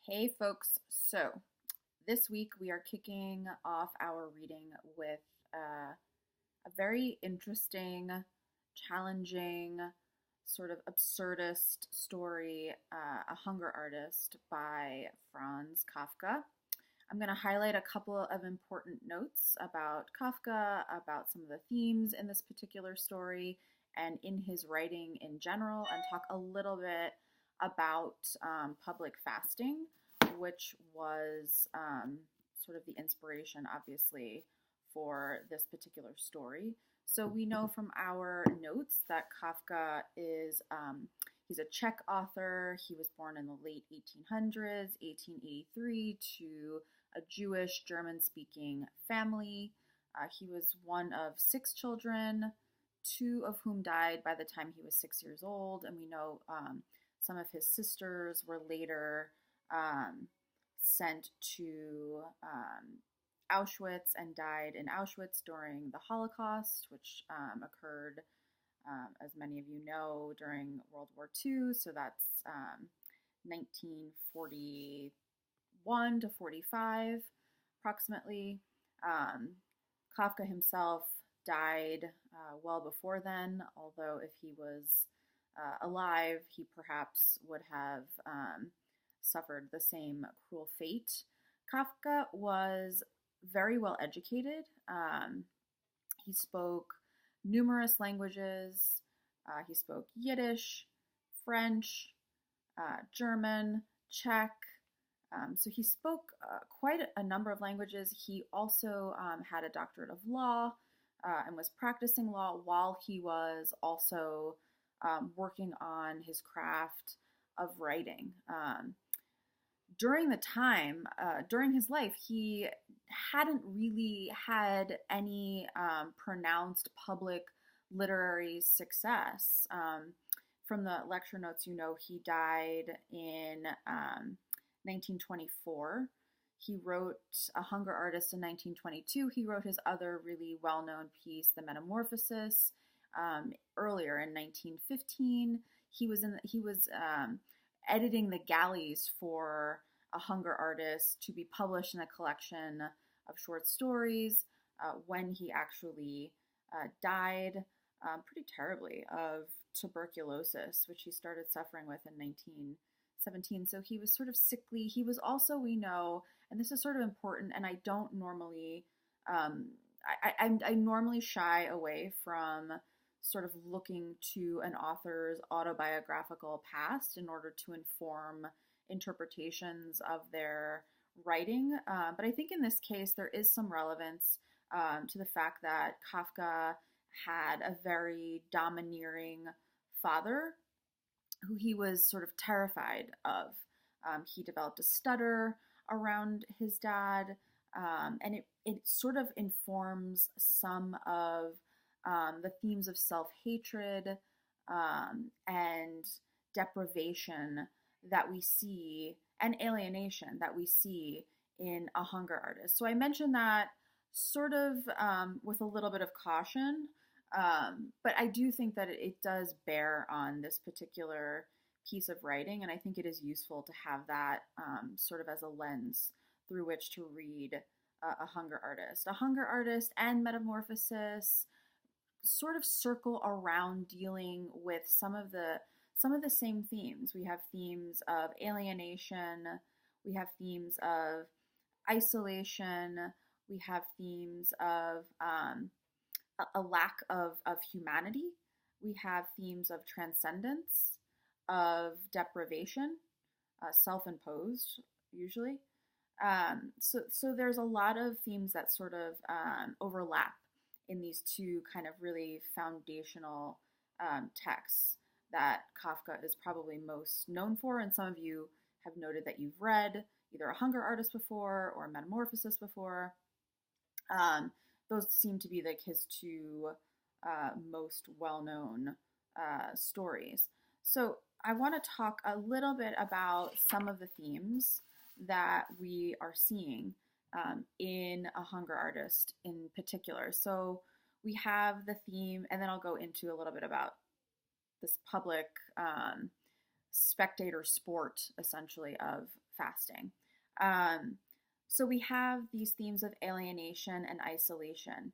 Hey folks, so this week we are kicking off our reading with a very interesting, challenging, sort of absurdist story, A Hunger Artist by Franz Kafka. I'm going to highlight a couple of important notes about Kafka, about some of the themes in this particular story, and in his writing in general, and talk a little bit about public fasting, which was sort of the inspiration, obviously, for this particular story. So we know from our notes that Kafka is he's a Czech author. He was born in the late 1800s, 1883, to a Jewish German-speaking family. He was one of six children, two of whom died by the time he was 6 years old, and we know some of his sisters were later sent to Auschwitz and died in Auschwitz during the Holocaust, which occurred, as many of you know, during World War II. So that's 1941 to 45, approximately. Kafka himself died well before then, although if he was alive, he perhaps would have suffered the same cruel fate. Kafka was very well educated. He spoke numerous languages. He spoke Yiddish, French, German, Czech. So he spoke quite a number of languages. He also had a doctorate of law and was practicing law while he was also working on his craft of writing. During his life, he hadn't really had any pronounced public literary success. From the lecture notes, you know, he died in 1924. He wrote A Hunger Artist in 1922. He wrote his other really well-known piece, The Metamorphosis, earlier in 1915. He was editing the galleys for A Hunger Artist to be published in a collection of short stories when he actually died pretty terribly of tuberculosis, which he started suffering with in 1917. So he was sort of sickly. He was also, we know, and this is sort of important, and I don't normally, I normally shy away from sort of looking to an author's autobiographical past in order to inform interpretations of their writing. But I think in this case, there is some relevance to the fact that Kafka had a very domineering father who he was sort of terrified of. He developed a stutter around his dad, and it sort of informs some of the themes of self-hatred and deprivation that we see, and alienation that we see in A Hunger Artist. So I mentioned that sort of with a little bit of caution, but I do think that it does bear on this particular piece of writing, and I think it is useful to have that sort of as a lens through which to read A Hunger Artist. A Hunger Artist and Metamorphosis sort of circle around dealing with some of the same themes. We have themes of alienation, we have themes of isolation, we have themes of a lack of humanity, we have themes of transcendence, of deprivation, self-imposed usually. So there's a lot of themes that sort of overlap in these two kind of really foundational texts that Kafka is probably most known for. And some of you have noted that you've read either A Hunger Artist before or Metamorphosis before. Those seem to be like his two most well-known stories. So I want to talk a little bit about some of the themes that we are seeing in A Hunger Artist in particular. So we have the theme, and then I'll go into a little bit about this public spectator sport, essentially, of fasting. Um, so we have these themes of alienation and isolation.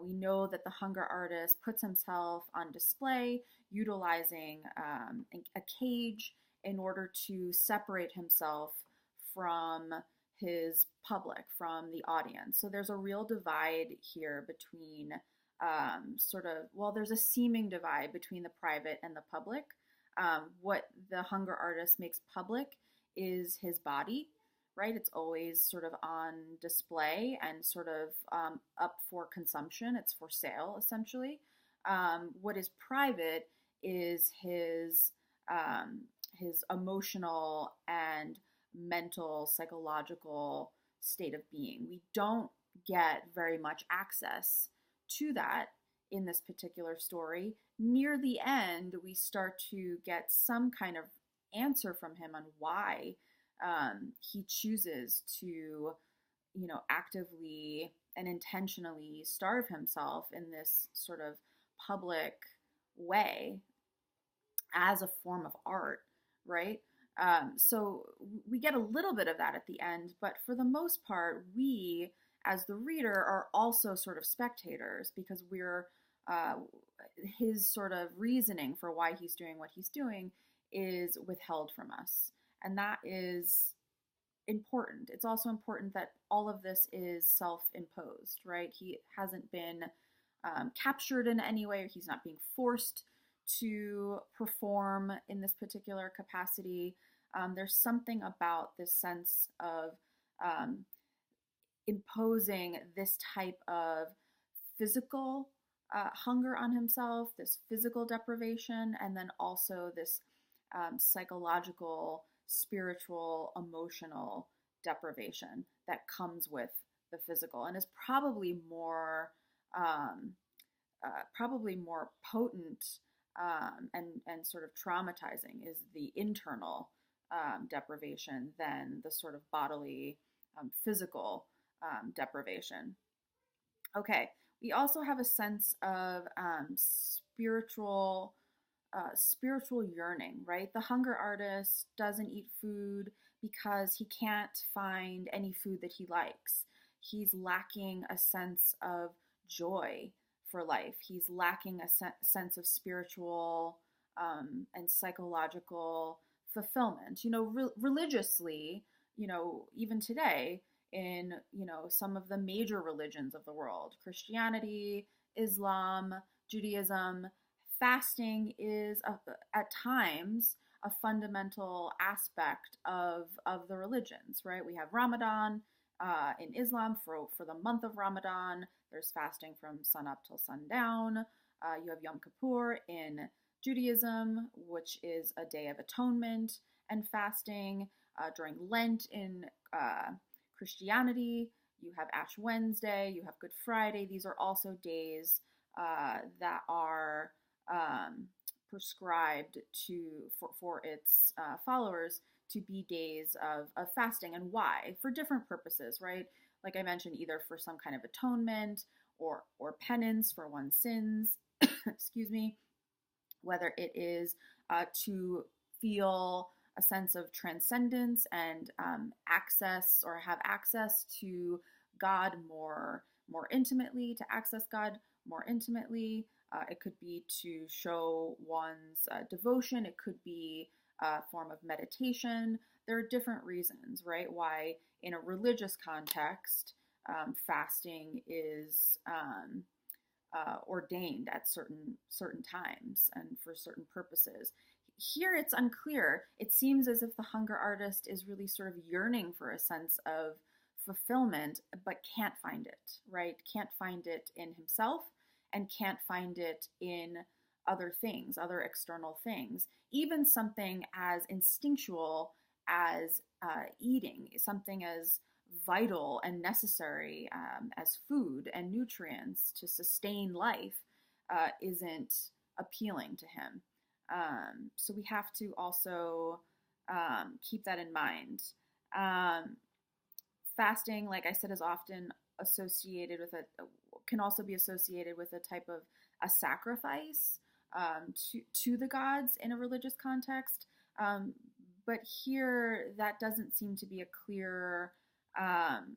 We know that the hunger artist puts himself on display, utilizing a cage in order to separate himself from his public, from the audience. So there's a real divide here between there's a seeming divide between the private and the public. What the hunger artist makes public is his body, right? It's always sort of on display and sort of up for consumption. It's for sale, essentially. What is private is his emotional and mental, psychological state of being. We don't get very much access to that in this particular story. Near the end, we start to get some kind of answer from him on why he chooses to, actively and intentionally starve himself in this sort of public way as a form of art, right? So we get a little bit of that at the end, but for the most part, we, as the reader, are also sort of spectators because we're his sort of reasoning for why he's doing what he's doing is withheld from us, and that is important. It's also important that all of this is self-imposed, right? He hasn't been captured in any way, or he's not being forced to perform in this particular capacity. There's something about this sense of imposing this type of physical hunger on himself, this physical deprivation, and then also this psychological, spiritual, emotional deprivation that comes with the physical, and is probably more potent and sort of traumatizing is the internal deprivation than the sort of bodily, physical deprivation. Okay, we also have a sense of spiritual yearning, right? The hunger artist doesn't eat food because he can't find any food that he likes. He's lacking a sense of joy for life. He's lacking a sense of spiritual and psychological fulfillment. Religiously, even today, in some of the major religions of the world, Christianity, Islam, Judaism, fasting is at times a fundamental aspect of the religions, right? We have Ramadan in Islam for the month of Ramadan. There's fasting from sun up till sundown. You have Yom Kippur in Judaism, which is a day of atonement and fasting. During Lent in Christianity, you have Ash Wednesday, you have Good Friday. These are also days that are prescribed for its followers to be days of fasting. And why? For different purposes, right? Like I mentioned, either for some kind of atonement or penance for one's sins, excuse me, whether it is to feel a sense of transcendence and have access to God more intimately, to access God more intimately. It could be to show one's devotion. It could be a form of meditation. There are different reasons, right, why in a religious context fasting is ordained at certain times and for certain purposes. Here it's unclear. It seems as if the hunger artist is really sort of yearning for a sense of fulfillment, but can't find it, right? Can't find it in himself and can't find it in other things, other external things. Even something as instinctual as eating, something as vital and necessary as food and nutrients to sustain life isn't appealing to him. So we have to also keep that in mind. Fasting, like I said, is often associated with can also be associated with a type of a sacrifice to the gods in a religious context. Um, but here, that doesn't seem to be a clear um,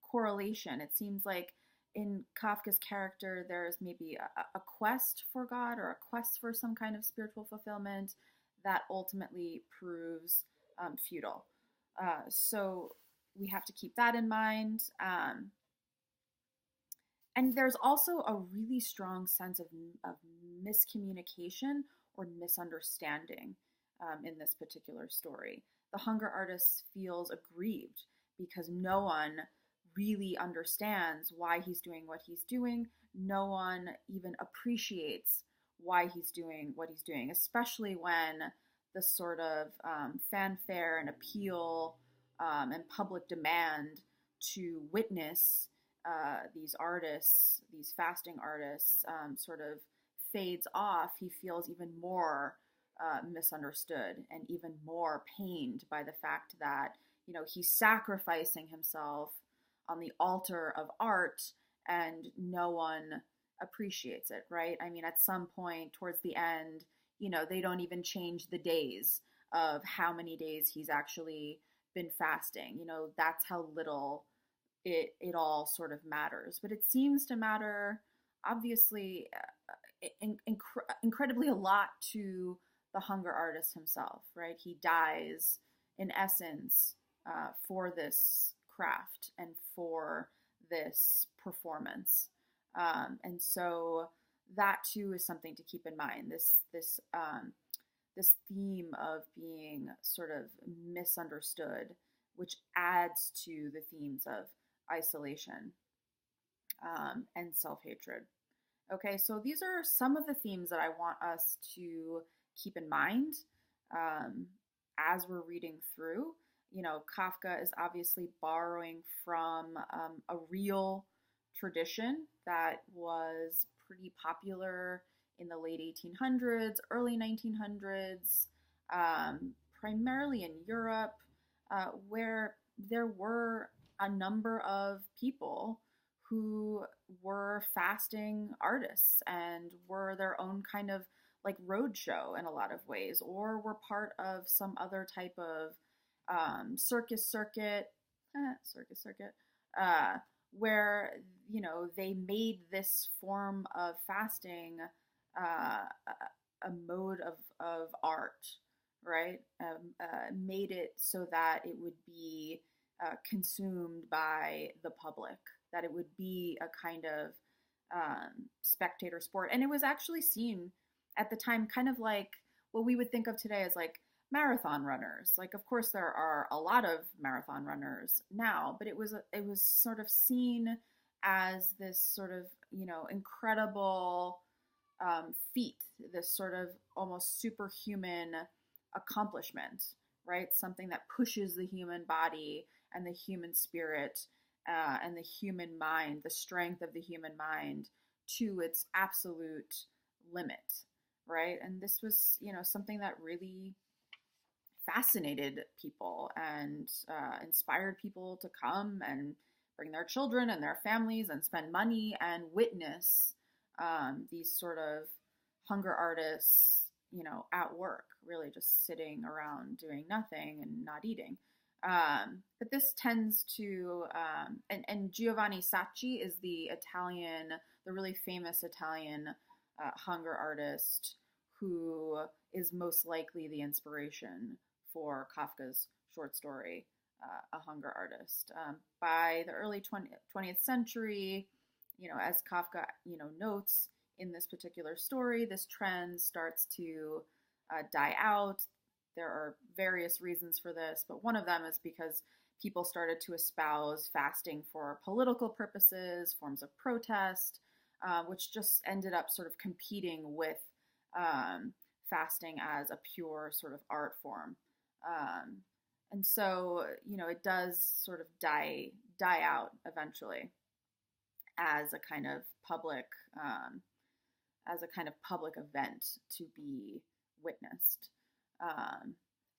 correlation. It seems like in Kafka's character, there's maybe a quest for God or a quest for some kind of spiritual fulfillment that ultimately proves futile. So we have to keep that in mind. And there's also a really strong sense of miscommunication or misunderstanding in this particular story. The hunger artist feels aggrieved because no one really understands why he's doing what he's doing. No one even appreciates why he's doing what he's doing, especially when the sort of fanfare and appeal and public demand to witness these artists, these fasting artists, sort of fades off. He feels even more misunderstood and even more pained by the fact that, you know, he's sacrificing himself on the altar of art and no one appreciates it, right? I mean, at some point towards the end, you know, they don't even change the days of how many days he's actually been fasting. You know, that's how little it all sort of matters. But it seems to matter, obviously, incredibly a lot to the hunger artist himself, right? He dies, in essence, for this craft and for this performance. And so that too is something to keep in mind. This theme of being sort of misunderstood, which adds to the themes of isolation and self-hatred. Okay, so these are some of the themes that I want us to keep in mind as we're reading through. You know, Kafka is obviously borrowing from a real tradition that was pretty popular in the late 1800s, early 1900s, primarily in Europe, where there were a number of people who were fasting artists and were their own kind of like roadshow in a lot of ways, or were part of some other type of circus circuit, where, you know, they made this form of fasting a mode of art, right? Made it so that it would be consumed by the public, that it would be a kind of spectator sport. And it was actually seen at the time kind of like what we would think of today as like marathon runners. Like, of course, there are a lot of marathon runners now, but it was sort of seen as this sort of, you know, incredible feat, this sort of almost superhuman accomplishment, right? Something that pushes the human body and the human spirit and the human mind, the strength of the human mind to its absolute limit, right? And this was, you know, something that really fascinated people and inspired people to come and bring their children and their families and spend money and witness these sort of hunger artists, you know, at work, really just sitting around doing nothing and not eating. But this tends to, and Giovanni Sacchi is the really famous Italian hunger artist who is most likely the inspiration for Kafka's short story, A Hunger Artist. By the early 20th century, you know, as Kafka, you know, notes in this particular story, this trend starts to die out. There are various reasons for this, but one of them is because people started to espouse fasting for political purposes, forms of protest, which just ended up sort of competing with fasting as a pure sort of art form. And so, you know, it does sort of die out eventually as a kind of public event to be witnessed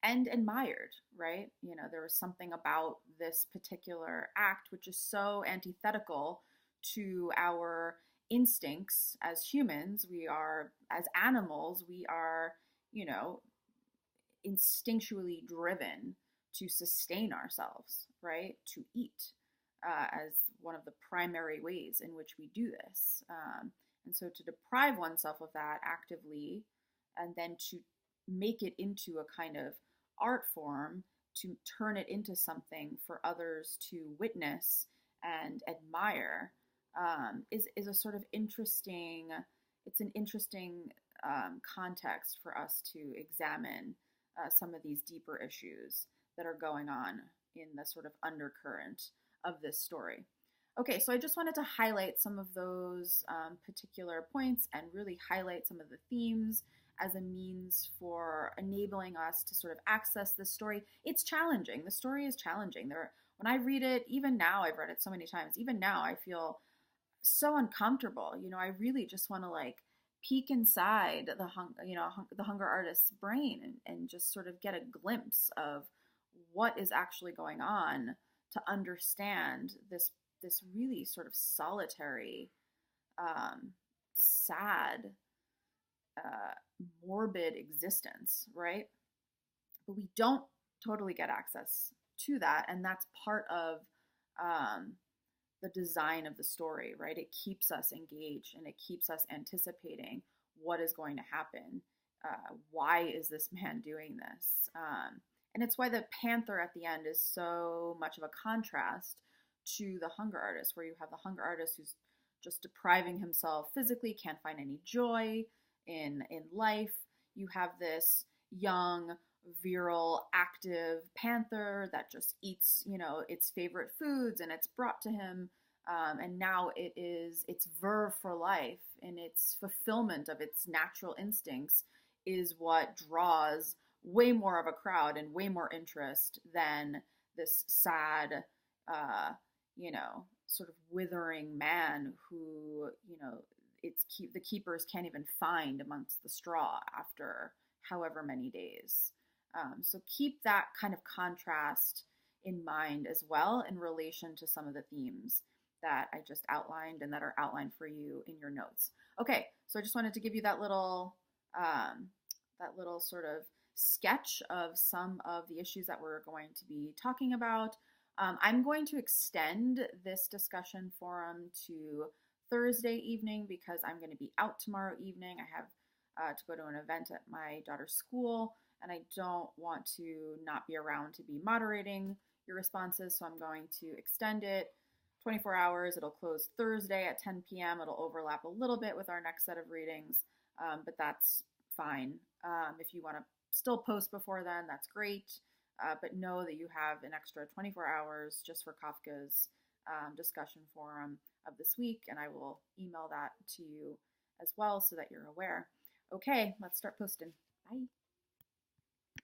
and admired, right? You know, there was something about this particular act which is so antithetical to our instincts as humans. We are, as animals, we are, you know, instinctually driven to sustain ourselves, right? To eat as one of the primary ways in which we do this. And so to deprive oneself of that actively and then to make it into a kind of art form, to turn it into something for others to witness and admire, is a sort of interesting, it's an interesting context for us to examine some of these deeper issues that are going on in the sort of undercurrent of this story. Okay, so I just wanted to highlight some of those particular points and really highlight some of the themes as a means for enabling us to sort of access this story. It's challenging. The story is challenging. When I read it, even now, I've read it so many times, even now I feel so uncomfortable. I really just want to like peek inside the hunger artist's brain and just sort of get a glimpse of what is actually going on to understand this really sort of solitary, sad, morbid existence, right? But we don't totally get access to that, and that's part of the design of the story, right? It keeps us engaged and it keeps us anticipating what is going to happen. Why is this man doing this? And it's why the panther at the end is so much of a contrast to the hunger artist, where you have the hunger artist who's just depriving himself physically, can't find any joy in life. You have this young, virile, active panther that just eats, its favorite foods, and it's brought to him. And now its verve for life and its fulfillment of its natural instincts is what draws way more of a crowd and way more interest than this sad, sort of withering man who, the keepers can't even find amongst the straw after however many days. So keep that kind of contrast in mind as well in relation to some of the themes that I just outlined and that are outlined for you in your notes. Okay, so I just wanted to give you that little sort of sketch of some of the issues that we're going to be talking about. I'm going to extend this discussion forum to Thursday evening because I'm going to be out tomorrow evening. I have to go to an event at my daughter's school, and I don't want to not be around to be moderating your responses, so I'm going to extend it 24 hours. It'll close Thursday at 10 p.m. It'll overlap a little bit with our next set of readings, but that's fine. If you want to still post before then, that's great, but know that you have an extra 24 hours just for Kafka's discussion forum of this week, and I will email that to you as well so that you're aware. Okay, let's start posting. Bye.